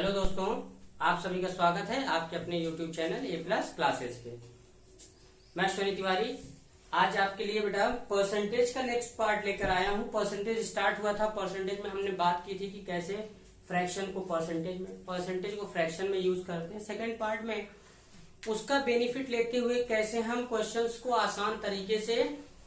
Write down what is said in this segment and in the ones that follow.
Hello दोस्तों, आप सभी का स्वागत है आपके अपने YouTube चैनल A+ क्लासेस पे। मैं श्री तिवारी आज आपके लिए बेटा परसेंटेज का नेक्स्ट पार्ट लेकर आया हूँ। परसेंटेज स्टार्ट हुआ था, परसेंटेज में हमने बात की थी कि कैसे फ्रैक्शन को परसेंटेज को फ्रैक्शन में यूज करते हैं। सेकेंड पार्ट में उसका बेनिफिट लेते हुए कैसे हम क्वेश्चंस को आसान तरीके से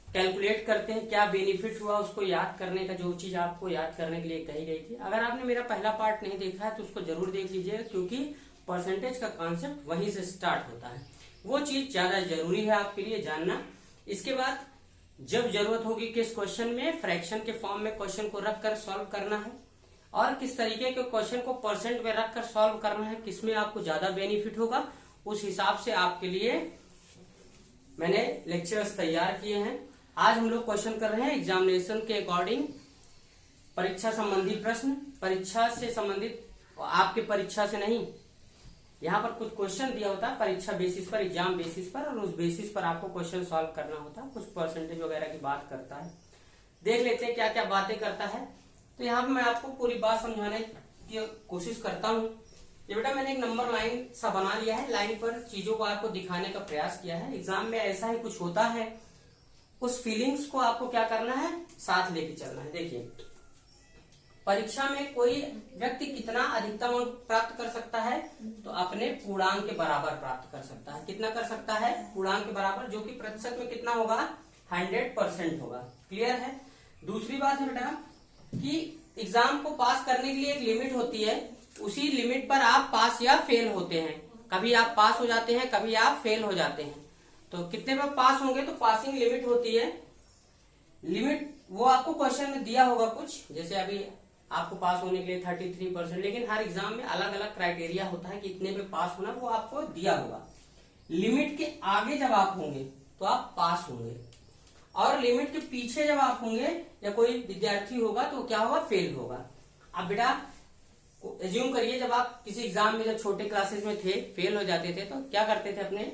कैलकुलेट करते हैं, क्या बेनिफिट हुआ उसको याद करने का, जो चीज आपको याद करने के लिए कही गई थी। अगर आपने मेरा पहला पार्ट नहीं देखा है तो उसको जरूर देख लीजिए, क्योंकि परसेंटेज का कॉन्सेप्ट वहीं से स्टार्ट होता है। वो चीज ज्यादा जरूरी है आपके लिए जानना। इसके बाद जब जरूरत होगी किस क्वेश्चन में फ्रैक्शन के फॉर्म में क्वेश्चन को रख कर सॉल्व करना है और किस तरीके के क्वेश्चन को परसेंट में रख कर सॉल्व करना है, किसमें आपको ज्यादा बेनिफिट होगा, उस हिसाब से आपके लिए मैंने लेक्चर्स तैयार किए हैं। आज हम लोग क्वेश्चन कर रहे हैं एग्जामिनेशन के अकॉर्डिंग, परीक्षा संबंधी प्रश्न, परीक्षा से संबंधित, आपके परीक्षा से नहीं, यहाँ पर कुछ क्वेश्चन दिया होता है परीक्षा बेसिस पर, एग्जाम बेसिस पर, और उस बेसिस पर आपको क्वेश्चन सॉल्व करना होता है। कुछ परसेंटेज वगैरह की बात करता है, देख लेते हैं क्या क्या बातें करता है। तो यहाँ पर मैं आपको पूरी बात समझाने की कोशिश करता हूँ। ये बेटा मैंने एक नंबर लाइन सा बना लिया है, लाइन पर चीजों को आपको दिखाने का प्रयास किया है। एग्जाम में ऐसा ही कुछ होता है, उस फीलिंग्स को आपको क्या करना है, साथ लेके चलना है। देखिए, परीक्षा में कोई व्यक्ति कितना अधिकतम अंक प्राप्त कर सकता है, तो अपने पूर्णांक के बराबर प्राप्त कर सकता है। कितना कर सकता है? पूर्णांक के बराबर, जो कि प्रतिशत में कितना होगा, 100% होगा। क्लियर है? दूसरी बात है बेटा कि एग्जाम को पास करने के लिए एक लिमिट होती है, उसी लिमिट पर आप पास या फेल होते हैं। कभी आप पास हो जाते हैं, कभी आप फेल हो जाते हैं। तो कितने पर पास होंगे, तो पासिंग लिमिट होती है। लिमिट वो आपको क्वेश्चन में दिया होगा कुछ, जैसे अभी आपको पास होने के लिए 33%, लेकिन हर एग्जाम में अलग अलग क्राइटेरिया होता है कि इतने पे पास होना, वो आपको दिया होगा। लिमिट के आगे जब आप होंगे तो आप पास होंगे, और लिमिट के पीछे जब आप होंगे या कोई विद्यार्थी होगा तो क्या होगा, फेल होगा। अब बेटा एज्यूम करिए, जब आप किसी एग्जाम में जब छोटे क्लासेस में थे, फेल हो जाते थे, तो क्या करते थे, अपने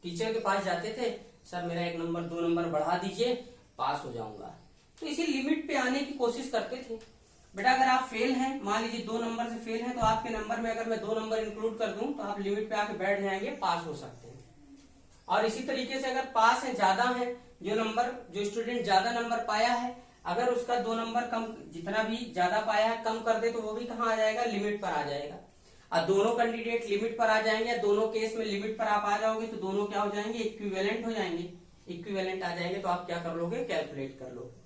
टीचर के पास जाते थे, सर मेरा 1 नंबर 2 नंबर बढ़ा दीजिए, पास हो जाऊंगा। तो इसी लिमिट पे आने की कोशिश करते थे। बेटा अगर आप फेल हैं, मान लीजिए 2 नंबर से फेल हैं, तो आपके नंबर में अगर मैं 2 नंबर इंक्लूड कर दूं तो आप लिमिट पे आके बैठ जाएंगे, पास हो सकते हैं। और इसी तरीके से अगर पास है, ज्यादा है, जो स्टूडेंट ज्यादा नंबर पाया है, अगर उसका 2 नंबर कम, जितना भी ज्यादा पाया है कम कर दे, तो वो भी कहाँ आ जाएगा, लिमिट पर आ जाएगा। और दोनों कैंडिडेट लिमिट पर आ जाएंगे, दोनों केस में लिमिट पर आप आ जाओगे, तो दोनों क्या हो जाएंगे, इक्विवेलेंट हो जाएंगे। इक्विवेलेंट आ जाएंगे तो आप क्या कर लोगे, कैलकुलेट कर लोगे।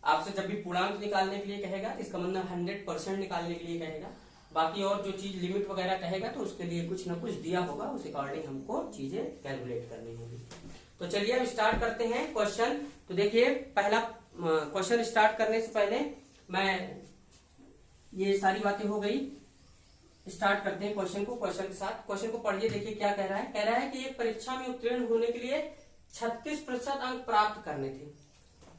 आपसे जब भी पूर्णांक निकालने के लिए कहेगा तो इसका मतलब 100% निकालने के लिए कहेगा। बाकी और जो चीज लिमिट वगैरह कहेगा तो उसके लिए कुछ ना कुछ दिया होगा, उस अकॉर्डिंग हमको चीजें कैलकुलेट करनी होगी। तो चलिए अब स्टार्ट करते हैं क्वेश्चन। तो देखिए, पहला क्वेश्चन स्टार्ट करने से पहले मैं, ये सारी बातें हो गई, स्टार्ट करते हैं क्वेश्चन को। क्वेश्चन के साथ क्वेश्चन को पढ़िए, देखिए क्या कह रहा है। कह रहा है कि एक परीक्षा में उत्तीर्ण होने के लिए 36% अंक प्राप्त करने थे।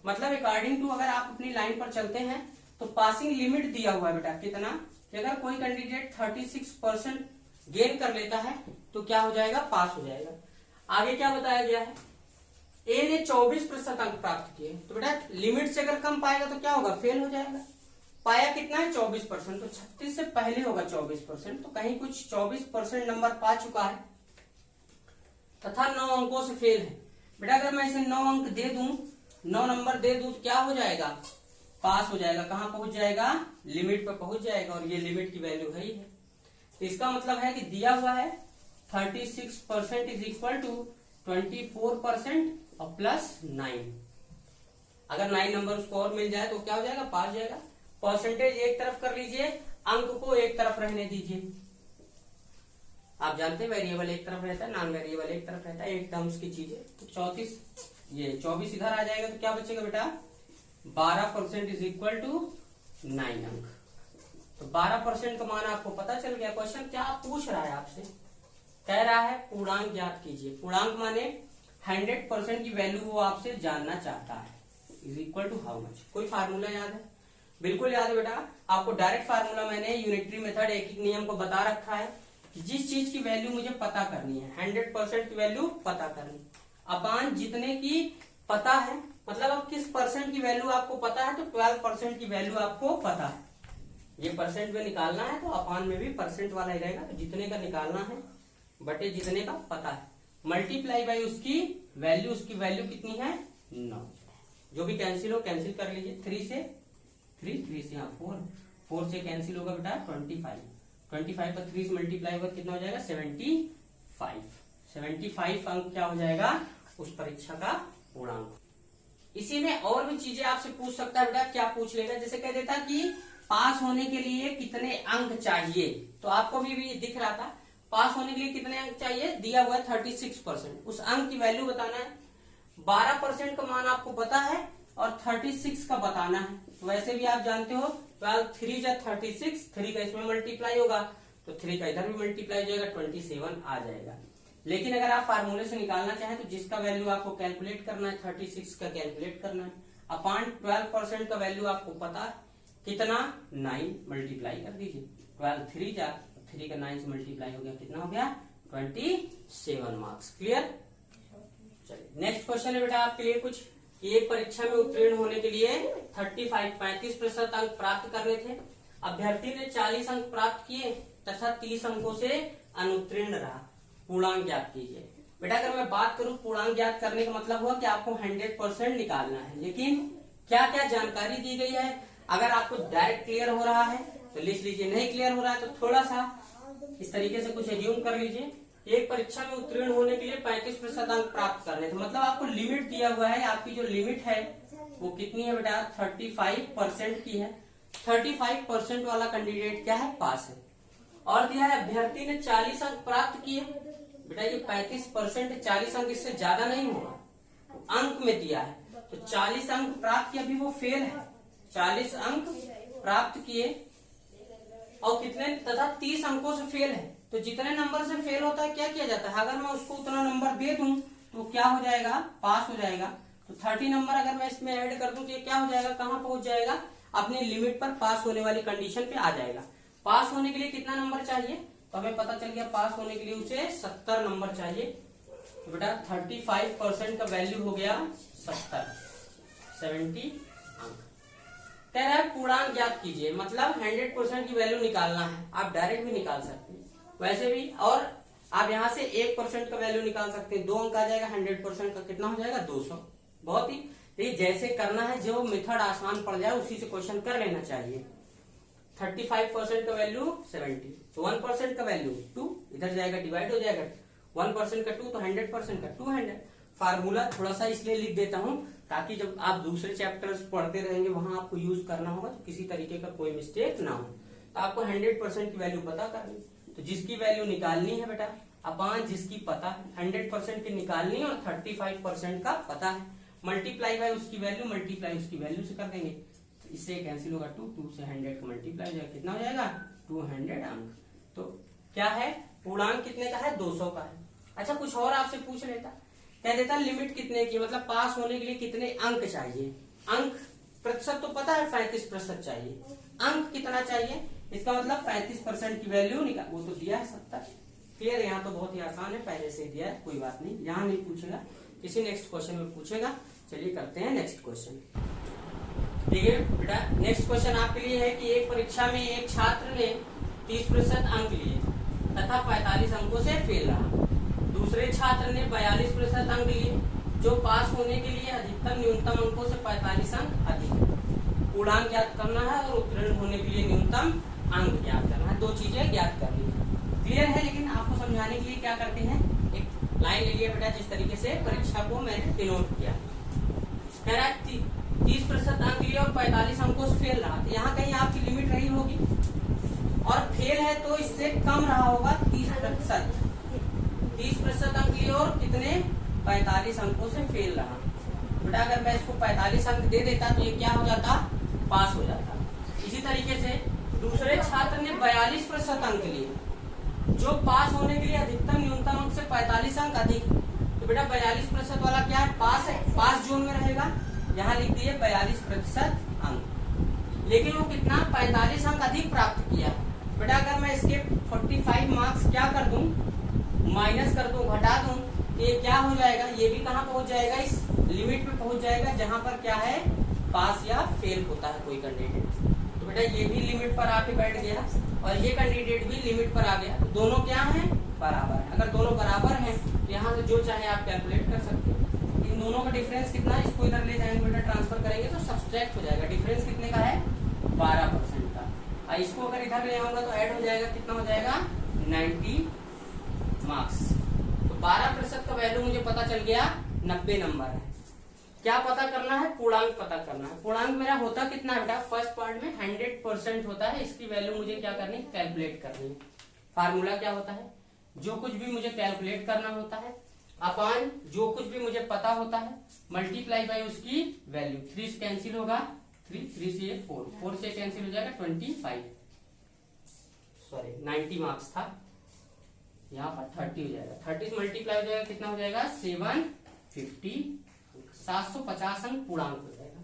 मतलब अकॉर्डिंग टू, अगर आप अपनी लाइन पर चलते हैं तो पासिंग लिमिट दिया हुआ है बेटा, कितना, कि अगर कोई कैंडिडेट 36% गेन कर लेता है तो क्या हो जाएगा, पास हो जाएगा। आगे क्या बताया गया है, ए ने 24% अंक प्राप्त किए, तो बेटा लिमिट से अगर कम पाएगा तो क्या होगा, फेल हो जाएगा। पाया कितना है, 24%, तो 36 से पहले होगा 24%, तो कहीं कुछ 24% नंबर पा चुका है तथा 9 अंकों से फेल है। बेटा अगर मैं इसे 9 अंक दे दूं, 9 नंबर दे दूं, तो क्या हो जाएगा, पास हो जाएगा। कहां पहुंच जाएगा, लिमिट पर पहुंच जाएगा, और ये लिमिट की वैल्यू है ही है। तो इसका मतलब है कि दिया हुआ है 36% इज इक्वल टू 24% और प्लस 9। अगर 9 नंबर उसको और मिल जाए तो क्या हो जाएगा, पास हो जाएगा। परसेंटेज एक तरफ कर लीजिए, अंक को एक तरफ रहने दीजिए। आप जानते हैं वेरिएबल एक तरफ रहता है, नॉन वेरिएबल एक तरफ रहता है, एक टर्म्स की चीज है। तो 24 इधर आ जाएगा, तो क्या बचेगा बेटा, 12% इज इक्वल टू 9 अंक। तो 12% का मान आपको पता चल गया। क्वेश्चन क्या पूछ रहा है आपसे, कह रहा है पूर्णांक ज्ञात कीजिए। पूर्णांक माने 100% की वैल्यू वो आपसे जानना चाहता है, is equal to how much. कोई फार्मूला याद है? बिल्कुल याद है बेटा, आपको डायरेक्ट फार्मूला मैंने यूनिटरी मेथड एक एक नियम को बता रखा है कि जिस चीज की वैल्यू मुझे पता करनी है, 100% की वैल्यू पता करनी, अपान जितने की पता है, मतलब अब किस परसेंट की वैल्यू आपको पता है, तो 12% की वैल्यू आपको पता है। ये परसेंट में निकालना है तो अपान में भी परसेंट वाला ही रहेगा, तो जितने का निकालना है बटे जितने का पता है, मल्टीप्लाई बाई उसकी वैल्यू कितनी है 9। जो भी कैंसिल हो कैंसिल कर लीजिए, 3 से 3 से यहाँ 4 से कैंसिल होगा बेटा 25 पर 3 से मल्टीप्लाई होगा कितना हो जाएगा 75 अंक क्या हो जाएगा उस परीक्षा का पूर्णांक। इसी में और भी चीजें आपसे पूछ सकता है बेटा, क्या पूछ लेगा, जैसे कह देता कि पास होने के लिए कितने अंक चाहिए, तो आपको भी दिख रहा था पास होने के लिए कितने अंक चाहिए, दिया हुआ है 36%, उस अंक की वैल्यू बताना है। 12% का मान आपको पता है और 36 का बताना है, तो वैसे भी आप जानते हो 12 3 जा 36, 3 का इसमें मल्टीप्लाई होगा तो 3 का इधर भी मल्टीप्लाई हो जाएगा, 27 आ जाएगा। लेकिन अगर आप फार्मूले से निकालना चाहें तो जिसका वैल्यू आपको कैलकुलेट करना है 36 का कैलकुलेट करना है, अपान 12% का वैल्यू आपको पता है कितना 9 मल्टीप्लाई कर दीजिए, 12 3 जा 3 का 9 से मल्टीप्लाई हो गया, कितना हो गया 27 मार्क्स। क्लियर। चलिए नेक्स्ट क्वेश्चन है बेटा आपके लिए कुछ, कि एक परीक्षा में उत्तीर्ण होने के लिए 35% अंक प्राप्त करने थे, अभ्यर्थी ने 40 अंक प्राप्त किए तथा 30 अंकों से अनुत्तीर्ण रहा, पूर्णांक ज्ञात कीजिए। बेटा अगर मैं बात करूं पूर्णांक ज्ञात करने का मतलब हुआ कि आपको 100% निकालना है, लेकिन क्या क्या जानकारी दी गई है, अगर आपको डायरेक्ट क्लियर हो रहा है तो लिख लीजिए, नहीं क्लियर हो रहा है तो थोड़ा सा इस तरीके से कुछ एज्यूम कर लीजिए। एक परीक्षा में उत्तीर्ण होने के लिए 35% अंक प्राप्त करने थे, मतलब आपको लिमिट दिया हुआ है, आपकी जो लिमिट है वो कितनी है बेटा 35% की है, 35% वाला कैंडिडेट क्या है पास है। और दिया है अभ्यर्थी ने 40 अंक प्राप्त किए, बेटा ये 35% 40 अंक इससे ज्यादा नहीं होगा, तो अंक में दिया है, तो 40 अंक प्राप्त किए अभी वो फेल है, 40 अंक प्राप्त किए और कितने तथा 30 अंकों से फेल है, तो जितने नंबर से फेल होता है क्या किया जाता है, अगर मैं उसको उतना नंबर दे दूं तो क्या हो जाएगा पास हो जाएगा, तो 30 नंबर अगर मैं इसमें ऐड कर दूं तो ये क्या हो जाएगा कहाँ पहुंच जाएगा अपनी लिमिट पर पास होने वाली कंडीशन पे आ जाएगा। पास होने के लिए कितना नंबर चाहिए, तो हमें पता चल गया पास होने के लिए उसे 70 नंबर चाहिए, तो बेटा 35% का वैल्यू हो गया 70 अंक। कह रहा है पूर्णांक ज्ञात कीजिए, मतलब 100% की वैल्यू निकालना है, आप डायरेक्ट भी निकाल सकते हैं वैसे भी, और आप यहाँ से 1% का वैल्यू निकाल सकते हैं, 2 अंक आ जाएगा, 100% का कितना हो जाएगा 200। बहुत ही ये जैसे करना है, जो मेथड आसान पड़ जाए उसी से क्वेश्चन कर लेना चाहिए। 35% का वैल्यू 70, तो 1% का वैल्यू 2, इधर जाएगा डिवाइड हो जाएगा, 1% का 2 तो 100% का 200। फार्मूला थोड़ा सा इसलिए लिख देता हूं ताकि जब आप दूसरे चैप्टर्स पढ़ते रहेंगे वहां आपको यूज करना होगा तो किसी तरीके का कोई मिस्टेक ना हो। तो आपको 100% की वैल्यू पता करनी, तो जिसकी वैल्यू निकालनी है बेटा अपान जिसकी पता है, 100% की निकालनी और 35% का पता है, मल्टीप्लाई बाय उसकी वैल्यू, मल्टीप्लाई उसकी वैल्यू से कर देंगे, तो इससे कैंसिल होगा 2 से 100 का मल्टीप्लाई हो जाएगा, कितना हो जाएगा 200 अंक। तो क्या है पूर्णांक कितने का है 200 का है। अच्छा कुछ और आपसे पूछ लेता, कह देता लिमिट कितने की, मतलब पास होने के लिए कितने अंक चाहिए, अंक प्रतिशत तो पता है 35% चाहिए, अंक कितना चाहिए, इसका मतलब 35% की वैल्यू निकाल, वो तो दिया है 70। क्लियर, यहाँ तो बहुत ही आसान है, पहले से दिया है, कोई बात नहीं, यहाँ नहीं पूछेगा, किसी नेक्स्ट क्वेश्चन में पूछेगा। चलिए करते हैं नेक्स्ट क्वेश्चन। देखिए बेटा नेक्स्ट क्वेश्चन आपके लिए है कि एक परीक्षा में एक छात्र ने 30% अंक लिए तथा 45 अंकों से फेल रहा, दूसरे छात्र ने 42% अंक लिए, जो पास होने के लिए अधिकतम न्यूनतम अंकों से 45 अंक अधिक। पूर्णांक ज्ञात करना है और उत्तीर्ण होने के लिए न्यूनतम अंक ज्ञात करना है, 2 चीजें ज्ञात करनी है। क्लियर है, लेकिन आपको समझाने के लिए क्या करते हैं, एक लाइन ले लिया बेटा, जिस तरीके से परीक्षा को मैंने डिनोट किया। कह रहा है 30% अंक लिए और 45 अंकों से फेल रहा, तो यहाँ कहीं आपकी लिमिट रही होगी, और फेल है तो इससे कम रहा होगा 30%। 30% अंक लिए और कितने 45 अंकों से फेल रहा, बेटा अगर मैं इसको 45 अंक दे देता तो ये क्या हो जाता पास हो जाता। इसी तरीके से दूसरे छात्र ने 42% अंक लिए, जो पास होने के लिए अधिकतम न्यूनतम अंक से 45 अंक अधिक, तो बेटा 42% वाला क्या है पास है, पास जोन में रहेगा, यहाँ लिख दिए 42% अंक, लेकिन वो कितना 45 अंक अधिक प्राप्त किया। बेटा अगर मैं इसके 45 मार्क्स क्या कर दूं, माइनस कर दूं, घटा दूं, तो ये क्या हो जाएगा, ये भी कहाँ पहुंच जाएगा, इस लिमिट पे पहुंच जाएगा जहां पर क्या है पास या फेल होता है कोई कैंडिडेट। तो बेटा ये भी लिमिट पर आके बैठ गया और ये कैंडिडेट भी लिमिट पर आ गया, दोनों क्या हैं, बराबर है। अगर दोनों बराबर हैं तो यहाँ से जो चाहे आप कैलकुलेट कर सकते हैं। इन दोनों का डिफरेंस कितना है, इसको इधर ले जाएंगे बेटा, ट्रांसफर करेंगे तो सब्सट्रैक्ट हो जाएगा। डिफरेंस कितने का है, 12% का। और इसको अगर इधर ले आऊंगा तो ऐड हो जाएगा, कितना हो जाएगा, 90 मार्क्स। तो 12% का वैल्यू मुझे पता चल गया 90 नंबर है। क्या पता करना है, पूर्णांक पता करना है। पूर्णांक मेरा होता कितना है बेटा, फर्स्ट पार्ट में 100% होता है। इसकी वैल्यू मुझे क्या करनी है, कैलकुलेट करनी है। फार्मूला क्या होता है, जो कुछ भी मुझे कैलकुलेट करना होता है अपान जो कुछ भी मुझे पता होता है मल्टीप्लाई बाय उसकी वैल्यू। 3 से कैंसिल होगा, 3 से 4 से कैंसिल हो जाएगा 25, सॉरी 90 मार्क्स था, यहाँ पर 30 हो जाएगा। 30 से मल्टीप्लाई हो जाएगा, कितना हो जाएगा, 750, 750 अंक पूर्णांक हो जाएगा।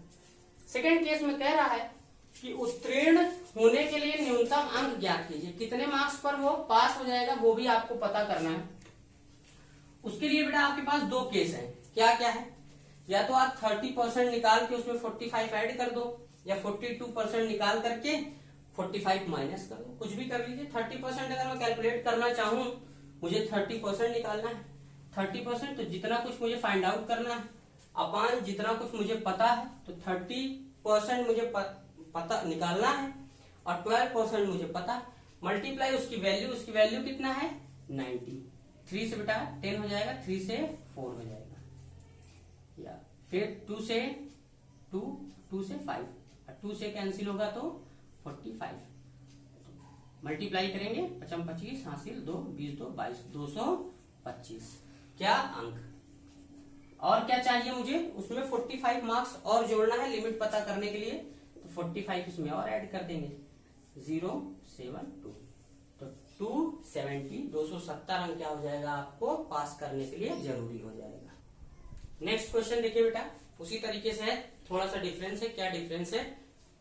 सेकेंड केस में कह रहा है कि उत्तीर्ण होने के लिए न्यूनतम अंक ज्ञात कीजिए। कितने मार्क्स पर वो पास हो जाएगा वो भी आपको पता करना है। उसके लिए बेटा आपके पास दो केस है। क्या क्या है, या तो आप 30% निकाल के उसमें 45 ऐड कर दो, या 42% निकाल करके 45 माइनस कर दो, कुछ भी कर लीजिए। 30% अगर मैं कैलकुलेट करना चाहूं, मुझे 30% निकालना है। 30% तो जितना कुछ मुझे फाइंड आउट करना है अपान जितना कुछ मुझे पता है, तो 30% मुझे पता निकालना है और 12% मुझे पता है, मल्टीप्लाई उसकी वैल्यू कितना है, 90। 3 से बेटा 10 हो जाएगा, 3 से 4 हो जाएगा, या फिर 2 से 5, 2 से कैंसिल होगा तो 45, मल्टीप्लाई करेंगे 55 25 हासिल 2 20 2 22 225। क्या अंक, और क्या चाहिए मुझे, उसमें 45 मार्क्स और जोड़ना है लिमिट पता करने के लिए, तो 45 इसमें और ऐड कर देंगे, 072, तो 270 270 अंक क्या हो जाएगा, आपको पास करने के लिए जरूरी हो जाएगा। नेक्स्ट क्वेश्चन देखिए बेटा, उसी तरीके से है, थोड़ा सा डिफरेंस है। क्या डिफरेंस है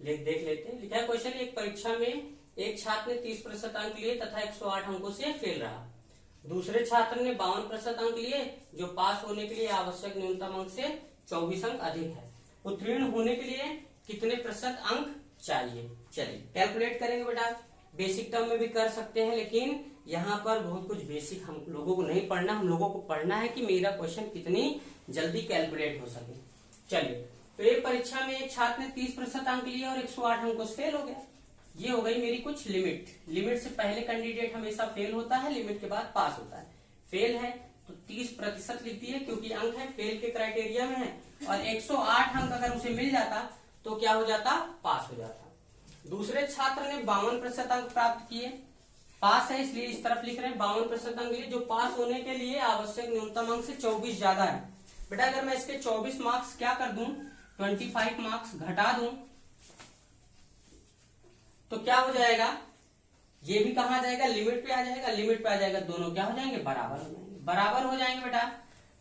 देख लेते हैं। लिखा है क्वेश्चन, एक परीक्षा में एक छात्र ने 30% अंक लिए तथा 108 अंकों से फेल रहा। दूसरे छात्र ने 52% अंक लिए, जो पास होने के लिए आवश्यक न्यूनतम अंक से 24 अंक अधिक है। उत्तीर्ण होने के लिए कितने प्रतिशत अंक चाहिए। चलिए कैलकुलेट करेंगे बेटा, बेसिक टर्म में भी कर सकते हैं, लेकिन यहाँ पर बहुत कुछ बेसिक हम लोगों को नहीं पढ़ना, हम लोगों को पढ़ना है कि मेरा क्वेश्चन कितनी जल्दी कैलकुलेट हो सके। चलिए, तो एक परीक्षा में एक छात्र ने 30% अंक लिए और 108 अंकों से फेल हो गया। ये हो गई मेरी कुछ लिमिट से पहले कैंडिडेट हमेशा फेल होता है, लिमिट के बाद पास होता है। फेल है तो 30% लिख दिए क्योंकि अंक है, फेल के क्राइटेरिया में है, और 108 अंक अगर उसे मिल जाता तो क्या हो जाता, पास हो जाता। दूसरे छात्र ने 52% अंक प्राप्त किए, पास है इसलिए इस तरफ लिख रहे हैं, 52% अंक लिए, जो पास होने के लिए आवश्यक न्यूनतम अंक से 24 ज्यादा है। बेटा अगर मैं इसके 24 मार्क्स क्या कर दूं, 25 मार्क्स घटा दूं, तो क्या हो जाएगा, ये भी कहा जाएगा, लिमिट पे आ जाएगा, लिमिट पे आ जाएगा, दोनों क्या हो जाएंगे, बराबर हो जाएंगे बेटा।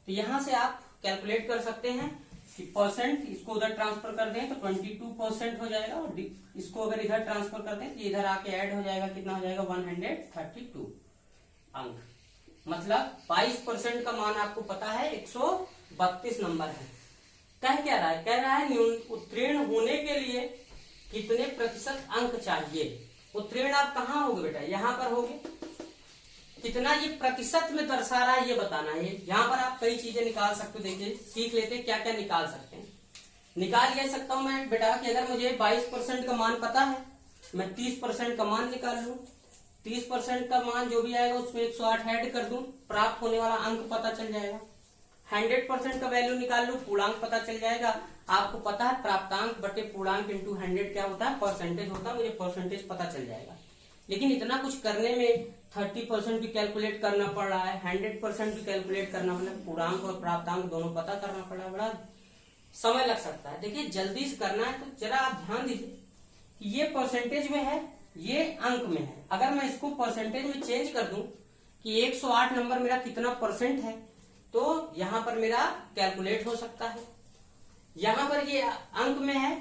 तो यहां से आप कैलकुलेट कर सकते हैं कि परसेंट, इसको उधर ट्रांसफर कर दें तो 22% हो जाएगा, और इसको अगर इधर ट्रांसफर कर दें तो इधर आके ऐड हो जाएगा, कितना हो जाएगा, 132 अंक। मतलब 22% का मान आपको पता है 132 नंबर है। कह क्या रहा है, कह रहा है उत्तीर्ण होने के लिए कितने प्रतिशत अंक चाहिए। उत्तीर्ण आप कहाँ होगे बेटा, यहाँ पर होगे, कितना ये प्रतिशत में दर्शा रहा है ये बताना है। यहाँ पर आप कई चीजें निकाल सकते हो, देखिए सीख लेते हैं क्या क्या निकाल सकते हैं। निकाल ये सकता हूं मैं बेटा कि अगर मुझे 22% का मान पता है, मैं 30% का मान निकाल लूं, 30% का मान जो भी आएगा उसमें 108 ऐड कर दूं, प्राप्त होने वाला अंक पता चल जाएगा। 100% का वैल्यू निकाल लूं, पूर्णांक पता चल जाएगा। आपको पता है प्राप्तांक बटे पूर्णांक इंटू 100 क्या होता है, परसेंटेज होता है, मुझे परसेंटेज पता चल जाएगा। लेकिन इतना कुछ करने में 30% भी कैलकुलेट करना पड़ रहा है, 100% भी कैलकुलेट करना पड़ रहा है, पूर्णांक और प्राप्तांक दोनों पता करना पड़ रहा है, बड़ा समय लग सकता है। देखिए जल्दी से करना है तो जरा आप ध्यान दीजिए कि ये परसेंटेज में है, ये अंक में है। अगर मैं इसको परसेंटेज में चेंज कर दूं कि 108 नंबर मेरा कितना परसेंट है, तो यहां पर मेरा कैलकुलेट हो सकता है। यहां पर ये अंक में है,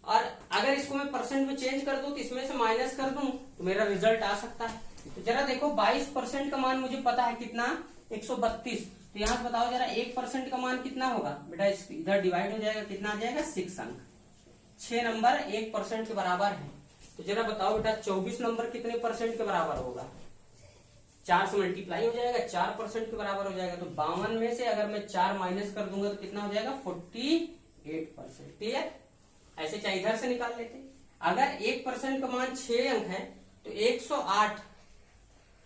और अगर इसको मैं परसेंट में चेंज कर दूं तो इसमें से माइनस कर दूं तो मेरा रिजल्ट आ सकता है। तो जरा देखो 22% का मान मुझे पता है कितना, 132, तो यहां से बताओ जरा 1% का मान कितना होगा बेटा, इधर डिवाइड हो जाएगा, कितना आ जाएगा, 6 अंक। 6 नंबर 1% के बराबर है। तो जरा बताओ बेटा 24 नंबर कितने परसेंट के बराबर होगा? 4 से मल्टीप्लाई हो जाएगा, 4% के बराबर हो जाएगा। तो 52 में से अगर मैं 4 माइनस कर दूंगा तो कितना हो जाएगा? 48%। क्लियर? ऐसे चाहे इधर से निकाल लेते। अगर 1% का मान 6 अंक है तो 108,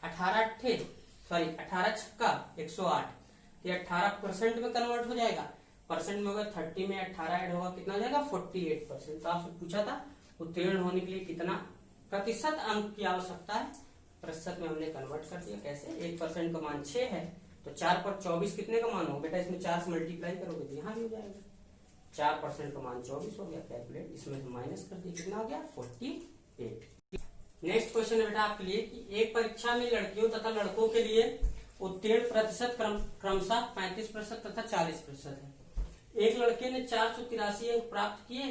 18 छक्का 108, ये 18% में कन्वर्ट हो जाएगा। परसेंट में होगा 30 में 18 ऐड होगा, कितना हो जाएगा? 48%। तो आपसे पूछा था उत्तीर्ण होने के लिए कितना प्रतिशत अंक की आवश्यकता है, प्रतिशत में हमने कन्वर्ट कर दिया। कैसे? 1% का मान 6 है तो 4 पर 24 कितने का मान हो बेटा? इसमें 4 से मल्टीप्लाई करोगे तो यहाँ भी हो जाएगा। 4% का मान 24 हो गया, कैलकुलेट, इसमें से माइनस कर दिया, कितना हो गया? 48। नेक्स्ट क्वेश्चन है बेटा आपके लिए कि एक परीक्षा में लड़कियों तथा लड़कों के लिए उत्तीर्ण प्रतिशत क्रमशः 35% तथा 40% है। एक लड़के ने 483 अंक प्राप्त किए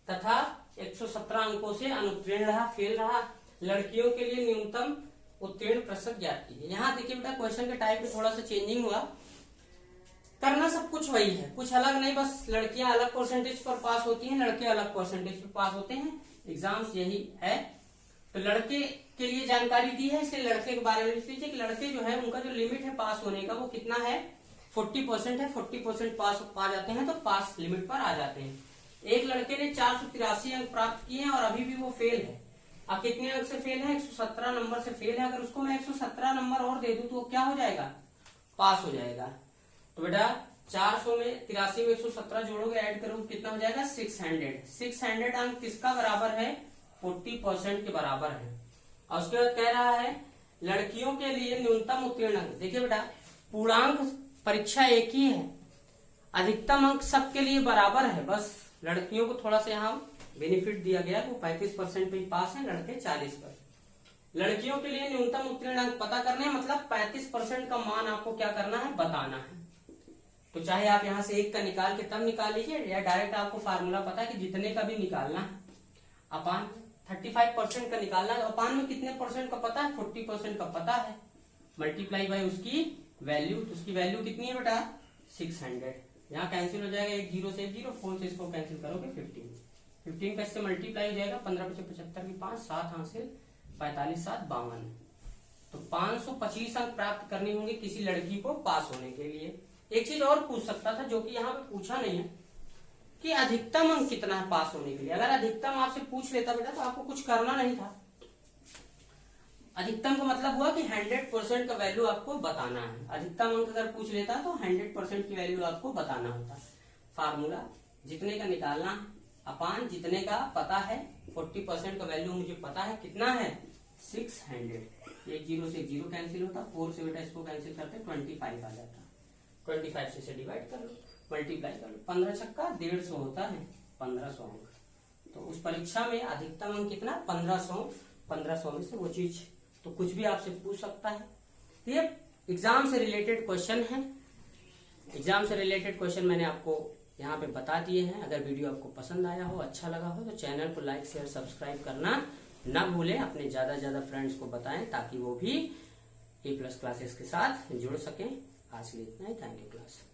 तथा 117 अंकों से अनुत्तीर्ण रहा, फेल रहा। लड़कियों के लिए न्यूनतम उत्तीर्ण प्रतिशत ज्ञात कीजिए। यहाँ देखिए बेटा क्वेश्चन के टाइप में थोड़ा सा चेंजिंग हुआ, करना सब कुछ वही है, कुछ अलग नहीं, बस लड़कियां अलग परसेंटेज पर पास होती हैं, लड़के अलग परसेंटेज पर पास होते हैं। एग्जाम्स यही है। तो लड़के के लिए जानकारी दी है, इसलिए लड़के के बारे में लिख लीजिए कि लड़के जो है उनका जो लिमिट है पास होने का वो कितना है? 40% है। 40% पास पा जाते हैं तो पास लिमिट पर आ जाते हैं। एक लड़के ने 483 अंक प्राप्त किए हैं और अभी भी वो फेल है। अब कितने अंक से फेल है? 117 नंबर से फेल है। अगर उसको मैं 117 नंबर और दे दूं तो वो क्या हो जाएगा? पास हो जाएगा। तो बेटा 400 में 83 में 117 जोड़ोगे, ऐड करोगे, कितना हो जाएगा? 600 अंक किसका बराबर है? 40% के बराबर है। और उसके बाद कह रहा है लड़कियों के लिए न्यूनतम उत्तीर्ण अंक। देखिए बेटा पूर्णांक परीक्षा एक ही है, अधिकतम अंक सबके लिए बराबर है, बस लड़कियों को थोड़ा सा यहाँ बेनिफिट दिया गया, वो 35% पे ही पास है, लड़के 40%। लड़कियों के लिए न्यूनतम उत्तीर्ण अंक पता करने, मतलब 35% का मान आपको क्या करना है? बताना है। तो चाहे आप यहाँ से एक का निकाल के तब निकाल लीजिए, या डायरेक्ट आपको फार्मूला पता है कि जितने का भी निकालना है अपान 35% का निकालना है। अपान में कितने परसेंट का पता है? 40% का पता है, मल्टीप्लाई बाय उसकी वैल्यू। तो उसकी वैल्यू कितनी है बेटा? 600। यहाँ कैंसिल हो जाएगा, एक 0 से एक 0, 4 से इसको कैंसिल करोगे 15 का इससे मल्टीप्लाई हो जाएगा, 15 × 75 की 5, 7 हासिल, 45 7 52। तो 525 अंक प्राप्त करने होंगे किसी लड़की को पास होने के लिए। एक चीज और पूछ सकता था जो कि यहाँ पे पूछा नहीं है कि अधिकतम अंक कितना है पास होने के लिए। अगर अधिकतम आपसे पूछ लेता बेटा तो आपको कुछ करना नहीं था। अधिकतम का मतलब हुआ कि 100% का वैल्यू आपको बताना है। अधिकतम अंक अगर पूछ लेता तो 100% की वैल्यू आपको बताना होता। फार्मूला जितने का निकालना अपान जितने का पता है, 40% का वैल्यू मुझे पता है, कितना है? 600। एक 0 से 0 कैंसिल होता, 4 से बेटा इसको कैंसिल करते 25 आ जाता। 25 से डिवाइड कर लो, मल्टीप्लाई कर लो, 15 छक्का 150 होता है, 1500 अंक। तो उस परीक्षा में अधिकतम अंक कितना? 1500 में से वो चीज तो कुछ भी आपसे पूछ सकता है। ये एग्जाम से रिलेटेड क्वेश्चन है। एग्जाम से रिलेटेड क्वेश्चन मैंने आपको यहाँ पे बता दिए हैं। अगर वीडियो आपको पसंद आया हो, अच्छा लगा हो तो चैनल को लाइक शेयर सब्सक्राइब करना ना भूलें। अपने ज्यादा से ज्यादा फ्रेंड्स को बताएं ताकि वो भी A+ क्लासेस के साथ जुड़ सकें। आज के लिए इतना ही। Thank you class.